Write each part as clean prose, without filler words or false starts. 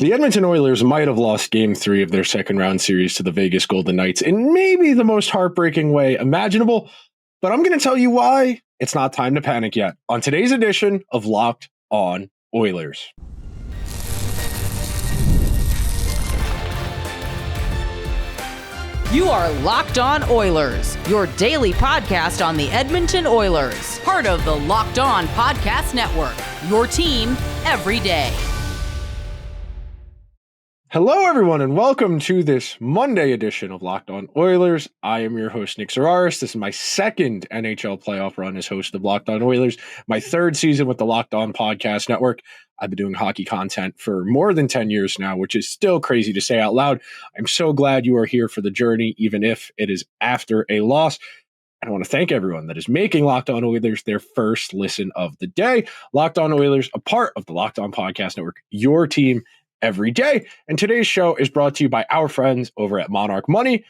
The Edmonton Oilers might have lost Game 3 of their second round series to the Vegas Golden Knights in maybe the most heartbreaking way imaginable, but I'm going to tell you why it's not time to panic yet on today's edition of Locked On Oilers. You are Locked On Oilers, your daily podcast on the Edmonton Oilers, part of the Locked On Podcast Network, your team every day. Hello, everyone, and welcome to this Monday edition of Locked On Oilers. I am your host, Nick Zararis. This is my second NHL playoff run as host of Locked On Oilers, my third season with the Locked On Podcast Network. I've been doing hockey content for more than 10 years now, which is still crazy to say out loud. I'm so glad you are here for the journey, even if it is after a loss. And I want to thank everyone that is making Locked On Oilers their first listen of the day. Locked On Oilers, a part of the Locked On Podcast Network, your team every day. And today's show is brought to you by our friends over at Monarch Money,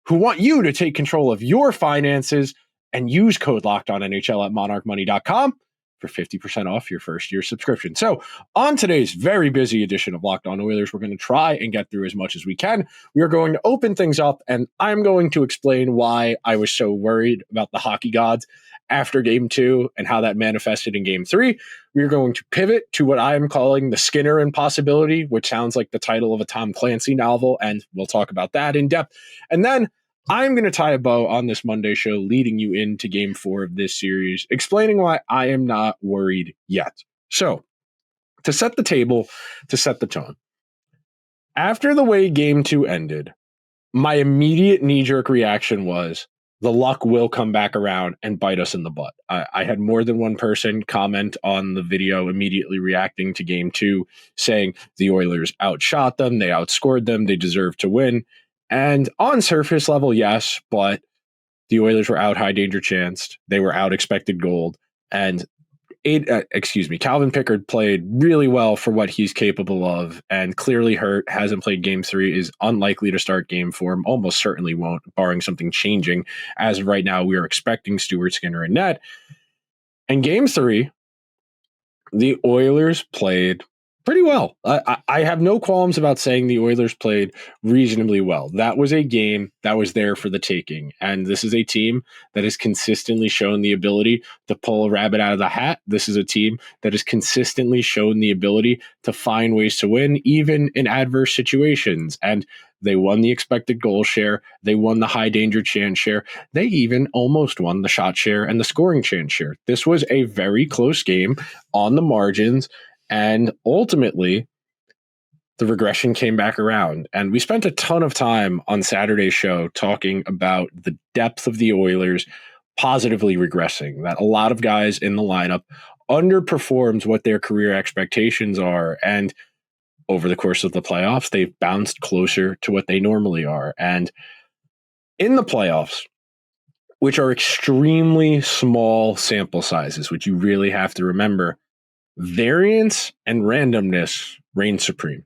who want you to take control of your finances and use code LOCKEDONNHL at monarchmoney.com for 50% off your first year subscription. So on today's very busy edition of Locked On Oilers, we're going to try and get through as much as we can. We are going to open things up, and I'm going to explain why I was so worried about the hockey gods after Game 2 and how that manifested in Game 3. We are going to pivot to what I am calling the Skinner impossibility, which sounds like the title of a Tom Clancy novel, and we'll talk about that in depth. And then I'm going to tie a bow on this Monday show, leading you into Game 4 of this series, explaining why I am not worried yet. So, to set the table, to set the tone, after the way Game 2 ended, my immediate knee-jerk reaction was, the luck will come back around and bite us in the butt. I had more than one person comment on the video immediately reacting to Game 2, saying the Oilers outshot them, they outscored them, they deserve to win. And on surface level, yes, but the Oilers were out high danger chanced. They were out expected gold. And Calvin Pickard played really well for what he's capable of, and clearly hurt, hasn't played Game 3, is unlikely to start Game 4, almost certainly won't, barring something changing. As of right now, we are expecting Stuart Skinner in net. And Game 3, the Oilers played pretty well. I have no qualms about saying the Oilers played reasonably well. That was a game that was there for the taking. And this is a team that has consistently shown the ability to pull a rabbit out of the hat. This is a team that has consistently shown the ability to find ways to win, even in adverse situations. And they won the expected goal share. They won the high danger chance share. They even almost won the shot share and the scoring chance share. This was a very close game on the margins. And ultimately, the regression came back around. And we spent a ton of time on Saturday's show talking about the depth of the Oilers positively regressing, that a lot of guys in the lineup underperformed what their career expectations are. And over the course of the playoffs, they've bounced closer to what they normally are. And in the playoffs, which are extremely small sample sizes, which you really have to remember, variance and randomness reign supreme.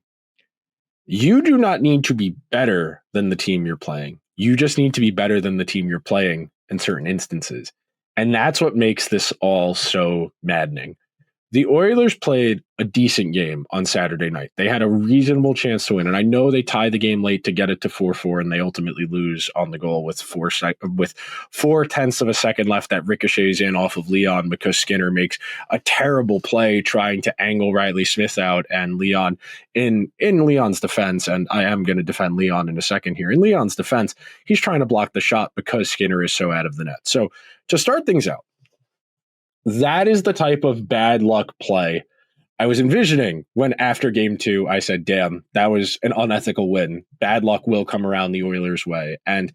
You do not need to be better than the team you're playing. You just need to be better than the team you're playing in certain instances. And that's what makes this all so maddening. The Oilers played a decent game on Saturday night. They had a reasonable chance to win. And I know they tied the game late to get it to 4-4, and they ultimately lose on the goal with 4/10 of a second left that ricochets in off of Leon because Skinner makes a terrible play trying to angle Riley Smith out, and Leon, in Leon's defense, and I am going to defend Leon in a second here, in Leon's defense, he's trying to block the shot because Skinner is so out of the net. So to start things out, that is the type of bad luck play I was envisioning when after Game 2, I said, damn, that was an unethical win. Bad luck will come around the Oilers' way. And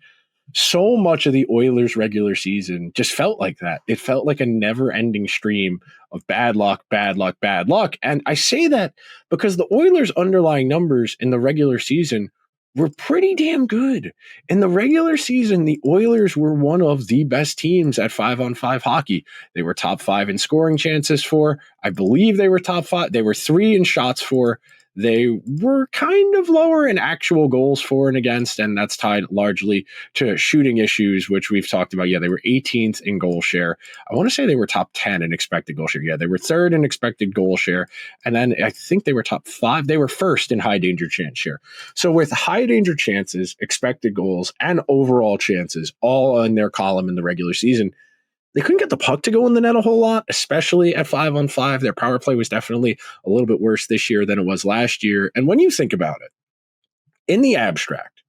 so much of the Oilers' regular season just felt like that. It felt like a never-ending stream of bad luck, bad luck, bad luck. And I say that because the Oilers' underlying numbers in the regular season were pretty damn good. In the regular season, the Oilers were one of the best teams at 5-on-5 hockey. They were top 5 in scoring chances for. I believe they were top 5. They were 3 in shots for. they were kind of lower in actual goals for and against, and that's tied largely to shooting issues, which we've talked about. Yeah, they were 18th in goal share. I want to say they were top 10 in expected goal share. Yeah, they were third in expected goal share, and then I think they were top 5. They were first in high danger chance share. So with high danger chances, expected goals, and overall chances all in their column in the regular season, they couldn't get the puck to go in the net a whole lot, especially at 5-on-5. Their power play was definitely a little bit worse this year than it was last year. And when you think about it, in the abstract,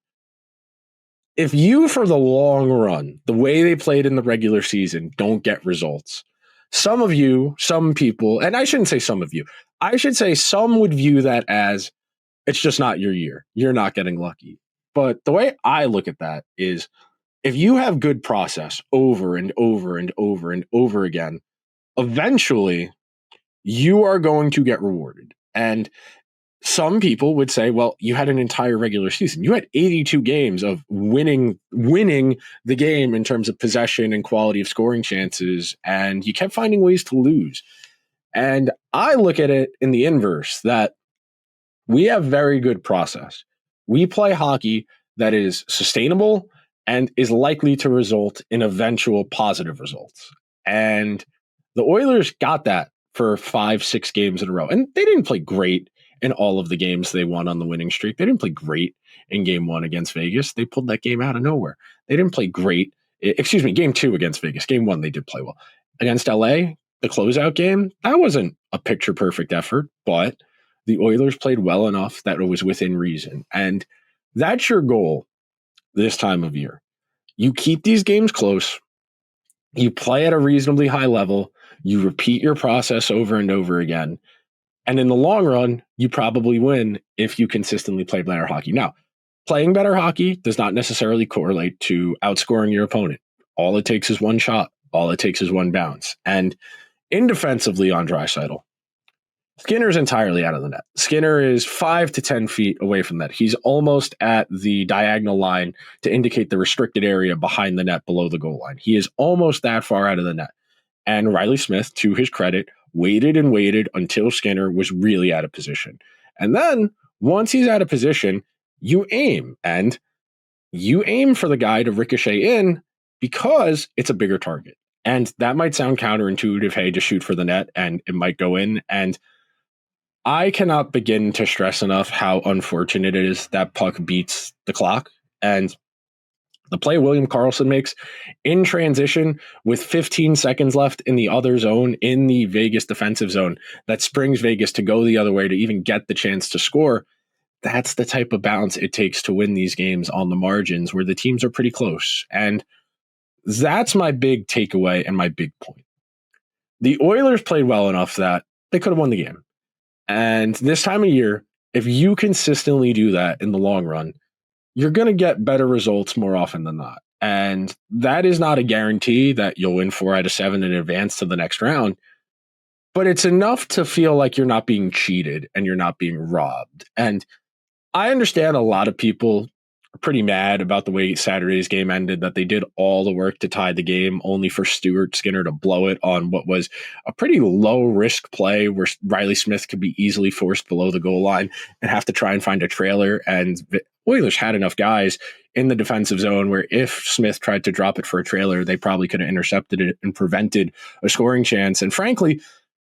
if you, for the long run, the way they played in the regular season, don't get results, some of you, some people, and I shouldn't say some of you, I should say some would view that as it's just not your year. You're not getting lucky. But the way I look at that is, if you have good process over and over and over and over again, eventually you are going to get rewarded. And some people would say, well, you had an entire regular season. You had 82 games of winning the game in terms of possession and quality of scoring chances, and you kept finding ways to lose. And I look at it in the inverse, that we have very good process. We play hockey that is sustainable and is likely to result in eventual positive results. And the Oilers got that for 5-6 games in a row. And they didn't play great in all of the games they won on the winning streak. They didn't play great in game 1 against Vegas. They pulled that game out of nowhere. They didn't play great. Game 2 against Vegas. Game 1, they did play well. Against LA, the closeout game, that wasn't a picture perfect effort, but the Oilers played well enough that it was within reason. And that's your goal this time of year. You keep these games close. You play at a reasonably high level. You repeat your process over and over again. And in the long run, you probably win if you consistently play better hockey. Now, playing better hockey does not necessarily correlate to outscoring your opponent. All it takes is one shot. All it takes is one bounce. And indefensively on Draisaitl, Skinner's entirely out of the net. Skinner is 5 to 10 feet away from that. He's almost at the diagonal line to indicate the restricted area behind the net below the goal line. He is almost that far out of the net. And Riley Smith, to his credit, waited and waited until Skinner was really out of position. And then once he's out of position, you aim. And you aim for the guy to ricochet in because it's a bigger target. And that might sound counterintuitive, hey, just shoot for the net and it might go in. And I cannot begin to stress enough how unfortunate it is that puck beats the clock. And the play William Karlsson makes in transition with 15 seconds left in the other zone, in the Vegas defensive zone, that springs Vegas to go the other way to even get the chance to score. That's the type of balance it takes to win these games on the margins where the teams are pretty close. And that's my big takeaway and my big point. The Oilers played well enough that they could have won the game. And this time of year, if you consistently do that in the long run, you're going to get better results more often than not. And that is not a guarantee that you'll win 4 out of 7 and advance to the next round, but it's enough to feel like you're not being cheated and you're not being robbed. And I understand a lot of people are pretty mad about the way Saturday's game ended, that they did all the work to tie the game only for Stuart Skinner to blow it on what was a pretty low risk play where Riley Smith could be easily forced below the goal line and have to try and find a trailer. And the Oilers had enough guys in the defensive zone where if Smith tried to drop it for a trailer, they probably could have intercepted it and prevented a scoring chance. And frankly,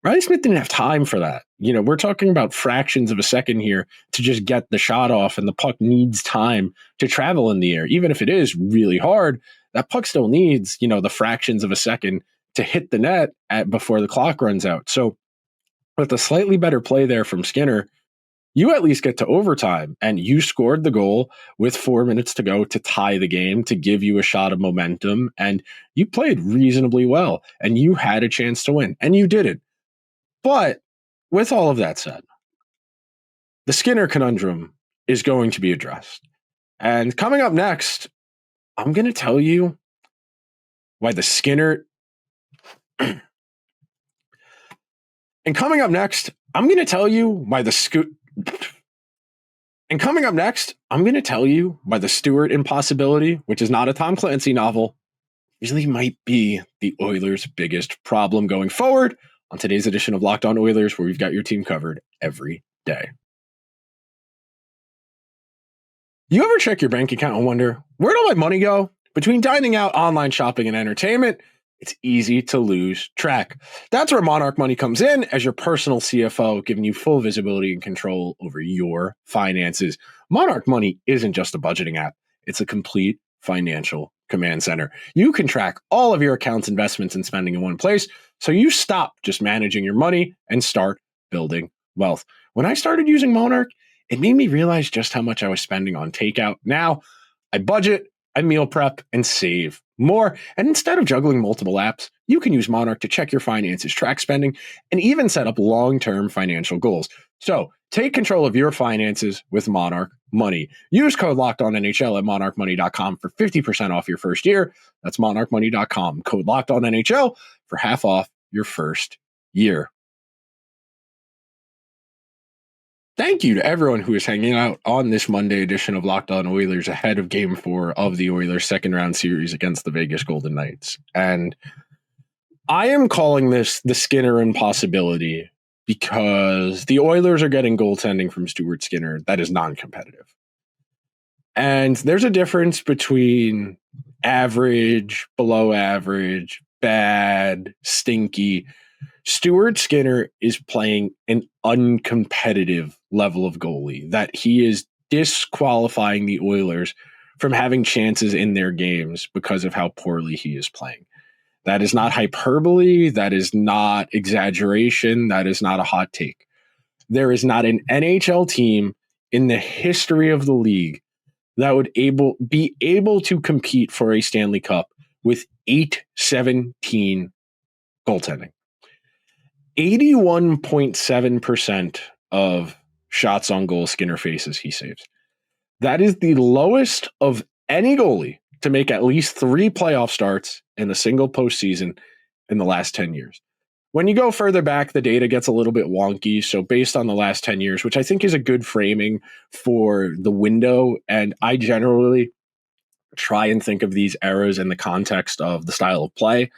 Riley Smith didn't have time for that. You know, we're talking about fractions of a second here to just get the shot off, and the puck needs time to travel in the air. Even if it is really hard, that puck still needs, the fractions of a second to hit the net before the clock runs out. So with a slightly better play there from Skinner, you at least get to overtime, and you scored the goal with 4 minutes to go to tie the game, to give you a shot of momentum, and you played reasonably well, and you had a chance to win, and you didn't. But with all of that said, the Skinner conundrum is going to be addressed. And coming up next, I'm going to tell you why the Skinner... And coming up next, I'm going to tell you why the Stuart impossibility, which is not a Tom Clancy novel, really might be the Oilers' biggest problem going forward on today's edition of Locked On Oilers, where we've got your team covered every day. You ever check your bank account and wonder, where'd all my money go? Between dining out, online shopping, and entertainment, it's easy to lose track. That's where Monarch Money comes in as your personal CFO, giving you full visibility and control over your finances. Monarch Money isn't just a budgeting app. It's a complete financial command center. You can track all of your accounts, investments, and spending in one place, so you stop just managing your money and start building wealth. When I started using Monarch, it made me realize just how much I was spending on takeout. Now, I budget, I meal prep, and save more. And instead of juggling multiple apps, you can use Monarch to check your finances, track spending, and even set up long-term financial goals. So take control of your finances with Monarch Money. Use code LOCKEDONNHL at monarchmoney.com for 50% off your first year. That's monarchmoney.com. Code LOCKEDONNHL for half off your first year. Thank you to everyone who is hanging out on this Monday edition of Locked On Oilers ahead of Game 4 of the Oilers' second round series against the Vegas Golden Knights. And I am calling this the Skinner impossibility because the Oilers are getting goaltending from Stuart Skinner that is non-competitive. And there's a difference between average, below average, bad, stinky. Stuart Skinner is playing an uncompetitive level of goalie, that he is disqualifying the Oilers from having chances in their games because of how poorly he is playing. That is not hyperbole. That is not exaggeration. That is not a hot take. There is not an NHL team in the history of the league that would be able to compete for a Stanley Cup with 8-17 goaltending. 81.7% of shots on goal Skinner faces, he saves. That is the lowest of any goalie to make at least 3 playoff starts in a single postseason in the last 10 years. When you go further back, the data gets a little bit wonky. So based on the last 10 years, which I think is a good framing for the window, and I generally try and think of these eras in the context of the style of play.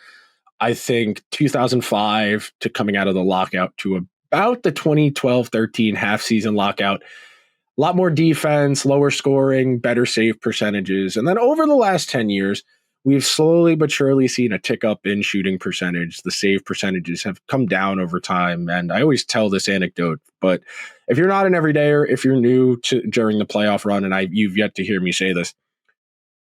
I think 2005 to coming out of the lockout to about the 2012-13 half-season lockout, a lot more defense, lower scoring, better save percentages. And then over the last 10 years, we've slowly but surely seen a tick up in shooting percentage. The save percentages have come down over time. And I always tell this anecdote, but if you're not an everydayer, if you're new during the playoff run, and you've yet to hear me say this,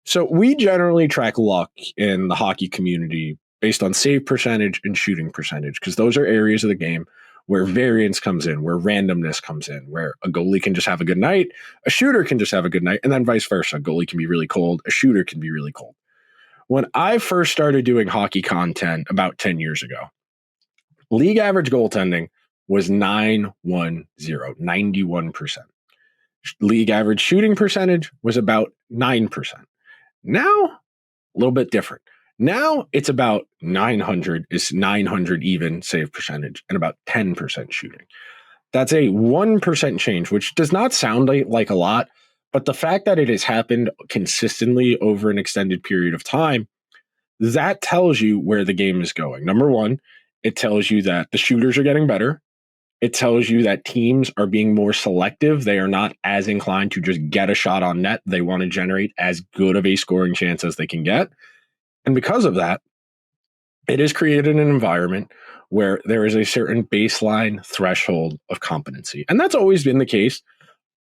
so we generally track luck in the hockey community based on save percentage and shooting percentage, because those are areas of the game where variance comes in, where randomness comes in, where a goalie can just have a good night, a shooter can just have a good night, and then vice versa. A goalie can be really cold, a shooter can be really cold. When I first started doing hockey content about 10 years ago, league average goaltending was 910, 91%. League average shooting percentage was about 9%. Now, a little bit different. Now it's about 900 even save percentage and about 10% shooting. That's a 1% change, which does not sound like a lot, but the fact that it has happened consistently over an extended period of time, that tells you where the game is going. Number one, it tells you that the shooters are getting better. It tells you that teams are being more selective. They are not as inclined to just get a shot on net. They want to generate as good of a scoring chance as they can get. And because of that, it has created an environment where there is a certain baseline threshold of competency. And that's always been the case.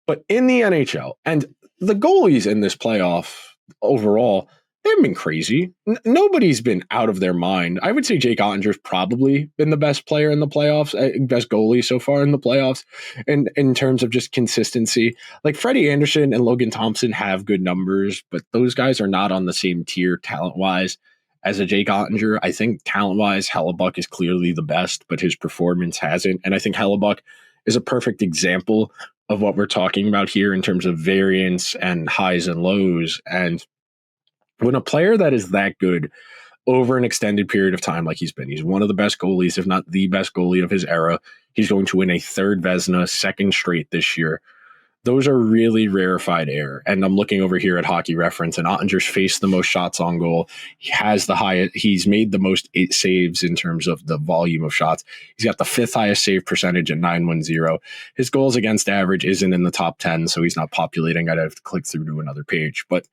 But in the NHL, and the goalies in this playoff overall, they've been crazy. Nobody's been out of their mind. I would say Jake Ottinger's probably been the best player in the playoffs, best goalie so far in the playoffs, and in terms of just consistency. Like Freddie Anderson and Logan Thompson have good numbers, but those guys are not on the same tier talent-wise as a Jake Ottinger. I think talent-wise, Hellebuck is clearly the best, but his performance hasn't. And I think Hellebuck is a perfect example of what we're talking about here in terms of variance and highs and lows. And when a player that is that good over an extended period of time, like he's one of the best goalies, if not the best goalie of his era. He's going to win a third Vezina, second straight this year. those are really rarefied air. And I'm looking over here at Hockey Reference, and Ottinger's faced the most shots on goal. He has the highest, he's made the most 8 saves in terms of the volume of shots. He's got the 5th highest save percentage at 910. His goals against average isn't in the top 10, so he's not populating. I'd have to click through to another page. But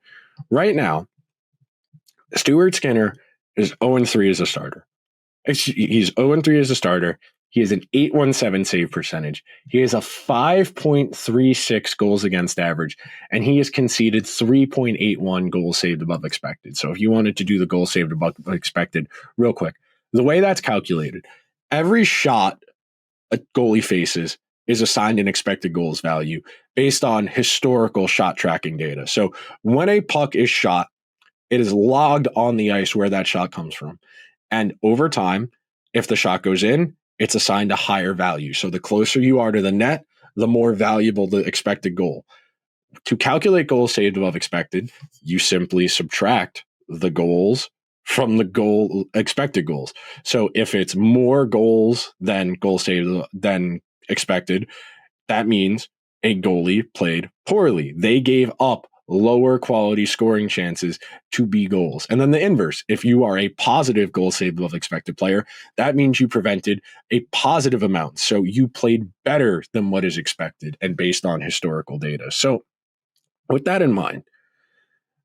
right now, Stuart Skinner is 0-3 as a starter. He's 0-3 as a starter. He has an 817 save percentage. He has a 5.36 goals against average, and he has conceded 3.81 goals saved above expected. So if you wanted to do the goal saved above expected real quick, the way that's calculated, every shot a goalie faces is assigned an expected goals value based on historical shot tracking data. So when a puck is shot, it is logged on the ice where that shot comes from. And over time, if the shot goes in, it's assigned a higher value. So the closer you are to the net, the more valuable the expected goal. To calculate goals saved above expected, you simply subtract the goals from the goal expected goals. So if it's more goals than goals saved than expected, that means a goalie played poorly. They gave up lower quality scoring chances to be goals. And then the inverse, if you are a positive goal saved above expected player, that means you prevented a positive amount. So you played better than what is expected and based on historical data. So with that in mind,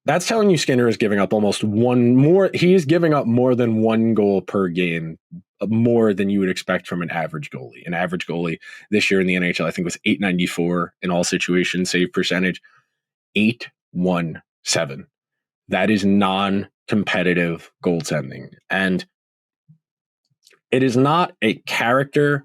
that's telling you Skinner is giving up almost one more. He is giving up more than 1 goal per game, more than you would expect from an average goalie. An average goalie this year in the NHL, I think, was 894 in all situations, save percentage, 817. That is non-competitive goaltending. And it is not a character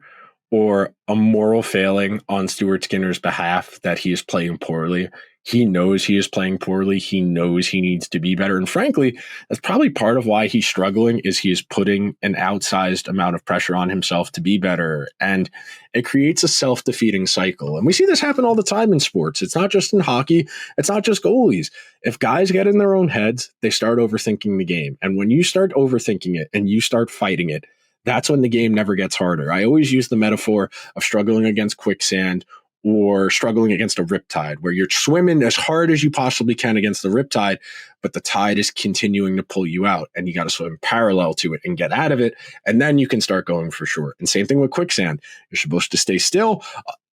or a moral failing on Stuart Skinner's behalf that he is playing poorly. He knows he is playing poorly. He knows he needs to be better. And frankly, that's probably part of why he's struggling, is he is putting an outsized amount of pressure on himself to be better. And it creates a self-defeating cycle. And we see this happen all the time in sports. It's not just in hockey. It's not just goalies. If guys get in their own heads, they start overthinking the game. And when you start overthinking it and you start fighting it, that's when the game never gets harder. I always use the metaphor of struggling against quicksand or struggling against a riptide, where you're swimming as hard as you possibly can against the riptide, but the tide is continuing to pull you out, and you got to swim parallel to it and get out of it, and then you can start going for short. And same thing with quicksand. You're supposed to stay still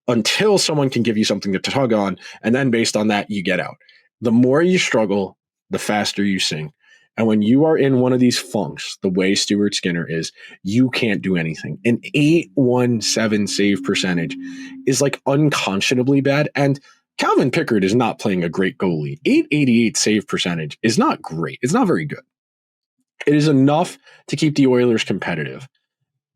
until someone can give you something to tug on, and then based on that, you get out. The more you struggle, the faster you sink. And when you are in one of these funks, the way Stuart Skinner is, you can't do anything. An 817 save percentage is like unconscionably bad. And Calvin Pickard is not playing a great goalie. 888 save percentage is not great. It's not very good. It is enough to keep the Oilers competitive.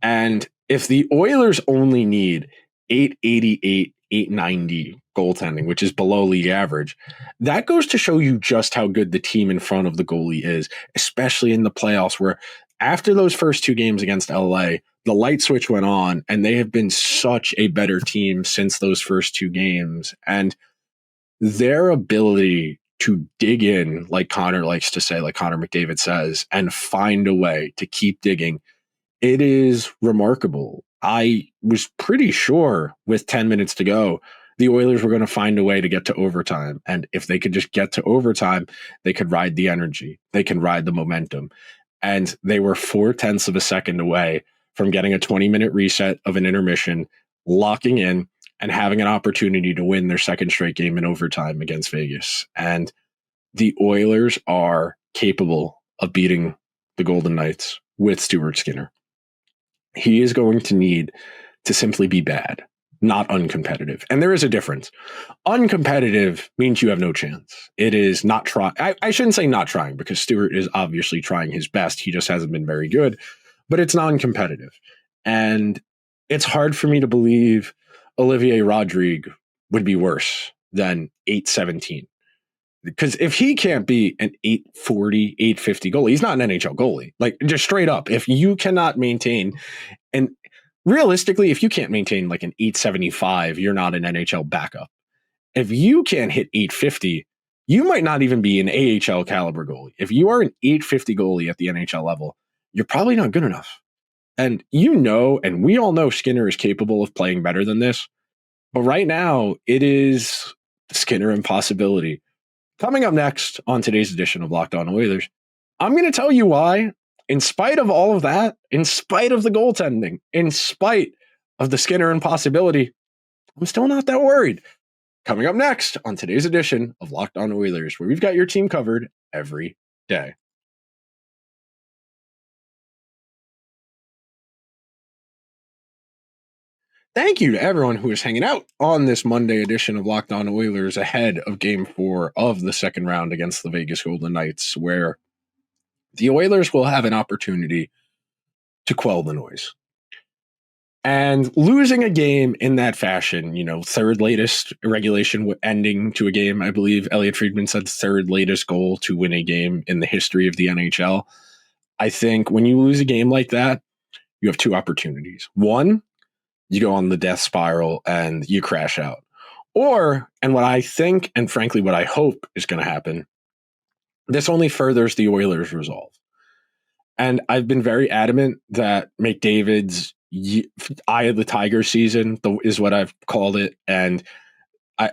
And if the Oilers only need 888, 890 goaltending, which is below league average, that goes to show you just how good the team in front of the goalie is, especially in the playoffs, where after those first 2 games against LA, the light switch went on, and they have been such a better team since those first 2 games. And their ability to dig in, like Connor likes to say, like Connor McDavid says, and find a way to keep digging, it is remarkable. I was pretty sure with 10 minutes to go, the Oilers were going to find a way to get to overtime. And if they could just get to overtime, they could ride the energy. They can ride the momentum. And they were 0.4 of a second away from getting a 20-minute reset of an intermission, locking in, and having an opportunity to win their second straight game in overtime against Vegas. And the Oilers are capable of beating the Golden Knights with Stuart Skinner. He is going to need to simply be bad, not uncompetitive. And there is a difference. Uncompetitive means you have no chance. It is not trying. I shouldn't say not trying, because Stuart is obviously trying his best. He just hasn't been very good, but it's non-competitive. And it's hard for me to believe Olivier Rodrigue would be worse than 817. Because if he can't be an 840, 850 goalie, he's not an NHL goalie. Like, just straight up, if you cannot maintain, and realistically, if you can't maintain like an 875, you're not an NHL backup. If you can't hit 850, you might not even be an AHL caliber goalie. If you are an 850 goalie at the NHL level, you're probably not good enough. And you know, and we all know Skinner is capable of playing better than this. But right now, it is the Skinner impossibility. Coming up next on today's edition of Locked On Oilers, I'm going to tell you why, in spite of all of that, in spite of the goaltending, in spite of the Skinner impossibility, I'm still not that worried. Coming up next on today's edition of Locked On Oilers, where we've got your team covered every day. Thank you to everyone who is hanging out on this Monday edition of Locked On Oilers ahead of Game 4 of the second round against the Vegas Golden Knights, where the Oilers will have an opportunity to quell the noise. And losing a game in that fashion, third latest regulation ending to a game, I believe Elliot Friedman said third latest goal to win a game in the history of the NHL. I think when you lose a game like that, you have two opportunities. One, you go on the death spiral and you crash out. Or, and what I think, and frankly, what I hope is going to happen, this only furthers the Oilers' resolve. And I've been very adamant that McDavid's Eye of the Tiger season is what I've called it. And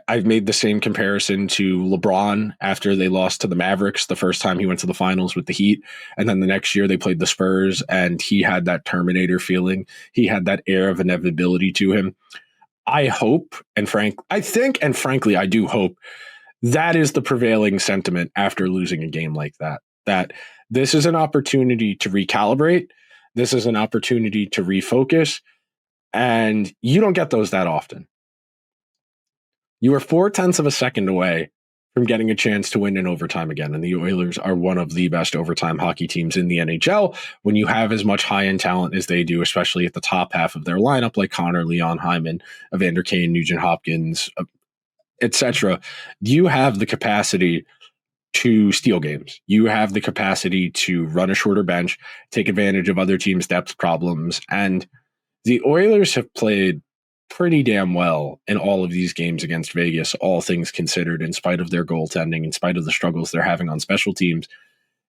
I've made the same comparison to LeBron after they lost to the Mavericks the first time he went to the finals with the Heat. And then the next year they played the Spurs and he had that Terminator feeling. He had that air of inevitability to him. I hope, frankly, I do hope that is the prevailing sentiment after losing a game like that, that this is an opportunity to recalibrate. This is an opportunity to refocus. And you don't get those that often. You are 0.4 of a second away from getting a chance to win in overtime again. And the Oilers are one of the best overtime hockey teams in the NHL. When you have as much high-end talent as they do, especially at the top half of their lineup, like Connor, Leon Hyman, Evander Kane, Nugent-Hopkins, etc., you have the capacity to steal games. You have the capacity to run a shorter bench, take advantage of other teams' depth problems. And the Oilers have played pretty damn well in all of these games against Vegas, all things considered, in spite of their goaltending, in spite of the struggles they're having on special teams.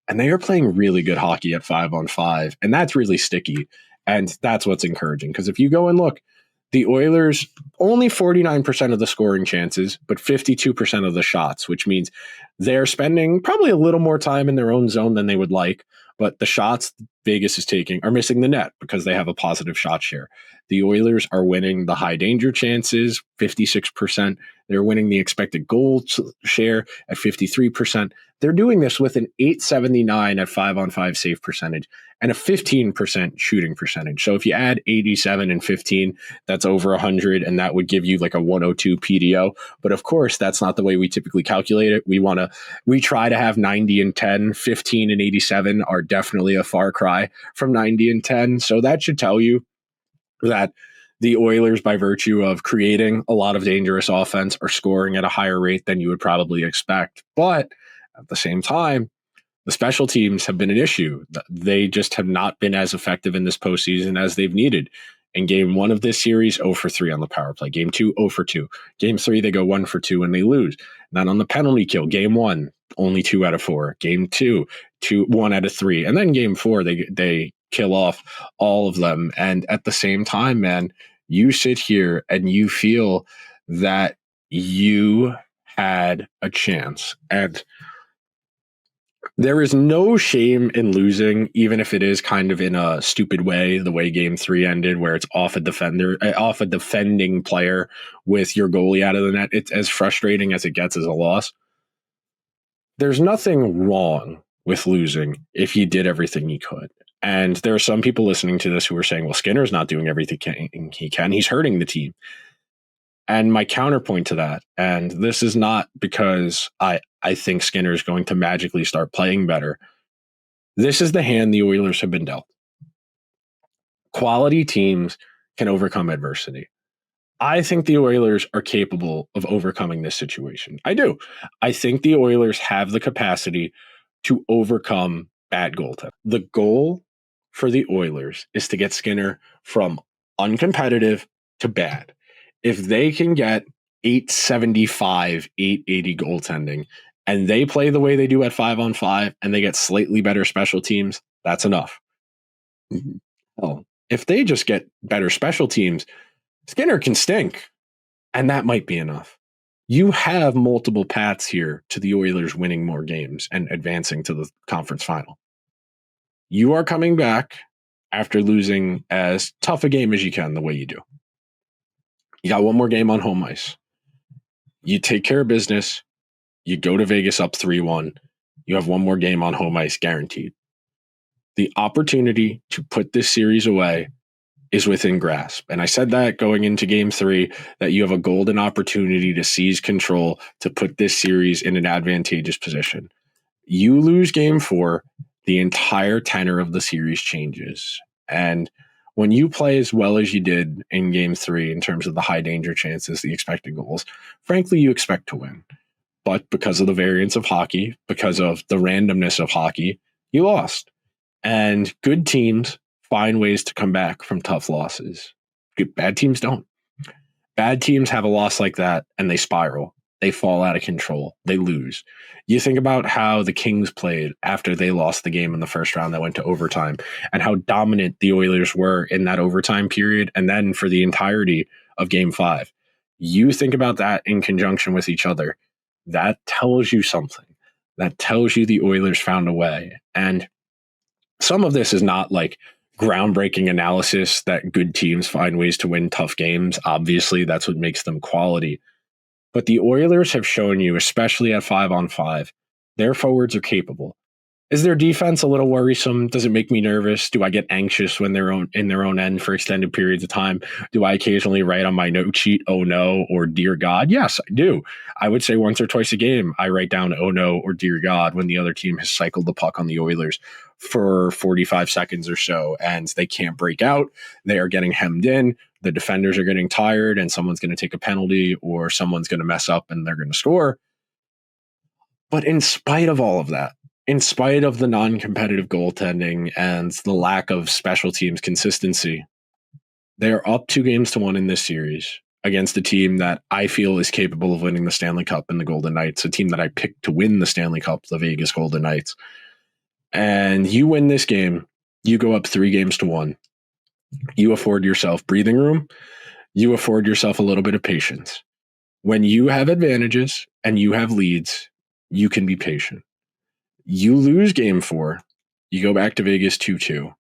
And they are playing really good hockey at 5-on-5, and that's really sticky. And that's what's encouraging, because if you go and look, the Oilers only 49% of the scoring chances, but 52% of the shots, which means they're spending probably a little more time in their own zone than they would like. But the shots Vegas is taking are missing the net because they have a positive shot share. The Oilers are winning the high danger chances, 56%. They're winning the expected goal share at 53%. They're doing this with an .879 at 5-on-5 save percentage and a 15% shooting percentage. So if you add 87 and 15, that's over 100, and that would give you like a 102 PDO. But of course, that's not the way we typically calculate it. We try to have 90 and 10, 15 and 87 are definitely a far cry from 90 and 10. So that should tell you that the Oilers, by virtue of creating a lot of dangerous offense, are scoring at a higher rate than you would probably expect. But at the same time, the special teams have been an issue. They just have not been as effective in this postseason as they've needed. In game 1 of this series, 0 for 3 on the power play. Game 2, 0 for 2. Game 3, they go 1 for 2 and they lose. Then on the penalty kill, game 1, only 2 out of 4. Game 2, 1 out of 3. And then game 4, they kill off all of them. And at the same time, man, you sit here and you feel that you had a chance. And there is no shame in losing, even if it is kind of in a stupid way, the way game 3 ended, where it's off a defending player with your goalie out of the net. It's as frustrating as it gets as a loss. There's nothing wrong with losing if he did everything he could. And there are some people listening to this who are saying, well, Skinner's not doing everything he can. He's hurting the team. And my counterpoint to that, and this is not because I think Skinner is going to magically start playing better. This is the hand the Oilers have been dealt. Quality teams can overcome adversity. I think the Oilers are capable of overcoming this situation. I do. I think the Oilers have the capacity to overcome bad goaltending. The goal for the Oilers is to get Skinner from uncompetitive to bad. If they can get 875, 880 goaltending, and they play the way they do at 5-on-5, and they get slightly better special teams, that's enough. Well, if they just get better special teams, Skinner can stink, and that might be enough. You have multiple paths here to the Oilers winning more games and advancing to the conference final. You are coming back after losing as tough a game as you can the way you do. You got one more game on home ice. You take care of business. You go to Vegas up 3-1. You have one more game on home ice guaranteed. The opportunity to put this series away is within grasp. And I said that going into game 3, that you have a golden opportunity to seize control, to put this series in an advantageous position. You lose game 4, the entire tenor of the series changes. And when you play as well as you did in game 3, in terms of the high danger chances, the expected goals, frankly, you expect to win. But because of the variance of hockey, because of the randomness of hockey, you lost. And good teams find ways to come back from tough losses. Bad teams don't. Bad teams have a loss like that and they spiral. They fall out of control. They lose. You think about how the Kings played after they lost the game in the first round that went to overtime, and how dominant the Oilers were in that overtime period and then for the entirety of game 5. You think about that in conjunction with each other. That tells you something. That tells you the Oilers found a way. And some of this is not like groundbreaking analysis that good teams find ways to win tough games. Obviously, that's what makes them quality. But the Oilers have shown you, especially at 5-on-5, their forwards are capable. Is their defense a little worrisome? Does it make me nervous? Do I get anxious when they're in their own end for extended periods of time? Do I occasionally write on my note sheet, "Oh no," or "Dear God"? Yes, I do. I would say once or twice a game, I write down "Oh no" or "Dear God" when the other team has cycled the puck on the Oilers for 45 seconds or so, and they can't break out. They are getting hemmed in. The defenders are getting tired, and someone's going to take a penalty, or someone's going to mess up and they're going to score. But in spite of all of that, in spite of the non-competitive goaltending and the lack of special teams consistency, they are up 2-1 in this series against a team that I feel is capable of winning the Stanley Cup and the Golden Knights, a team that I picked to win the Stanley Cup, the Vegas Golden Knights. And you win this game, you go up 3-1. You afford yourself breathing room. You afford yourself a little bit of patience. When you have advantages and you have leads, you can be patient. You lose game 4, you go back to Vegas 2-2.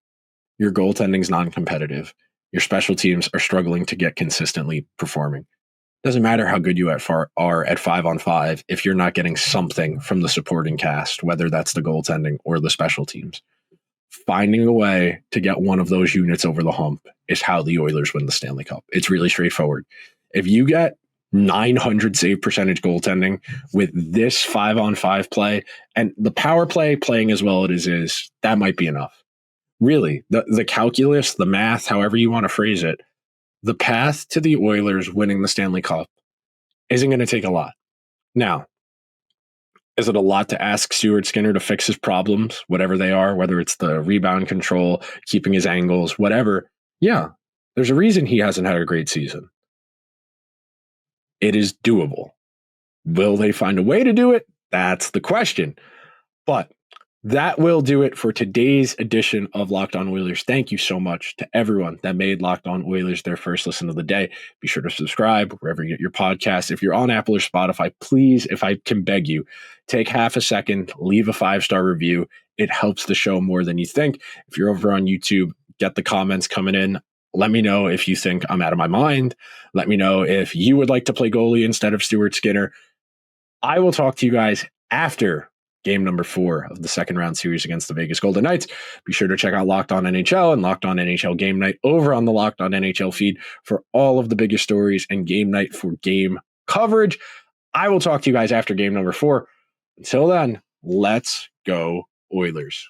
Your goaltending's non-competitive. Your special teams are struggling to get consistently performing. Doesn't matter how good you are at 5-on-5 if you're not getting something from the supporting cast, whether that's the goaltending or the special teams. Finding a way to get one of those units over the hump is how the Oilers win the Stanley Cup. It's really straightforward. If you get 900 save percentage goaltending with this 5-on-5 play, and the power play playing as well as it is, that might be enough. Really, the calculus, the math, however you want to phrase it, the path to the Oilers winning the Stanley Cup isn't going to take a lot. Now, is it a lot to ask Stuart Skinner to fix his problems, whatever they are, whether it's the rebound control, keeping his angles, whatever? Yeah, there's a reason he hasn't had a great season. It is doable. Will they find a way to do it? That's the question. But that will do it for today's edition of Locked On Oilers. Thank you so much to everyone that made Locked On Oilers their first listen of the day. Be sure to subscribe wherever you get your podcast. If you're on Apple or Spotify, please, if I can beg you, take half a second, leave a 5-star review. It helps the show more than you think. If you're over on YouTube, get the comments coming in. Let me know if you think I'm out of my mind. Let me know if you would like to play goalie instead of Stuart Skinner. I will talk to you guys after game number 4 of the second round series against the Vegas Golden Knights. Be sure to check out Locked On NHL and Locked On NHL Game Night over on the Locked On NHL feed for all of the biggest stories and Game Night for game coverage. I will talk to you guys after game number 4. Until then, let's go Oilers.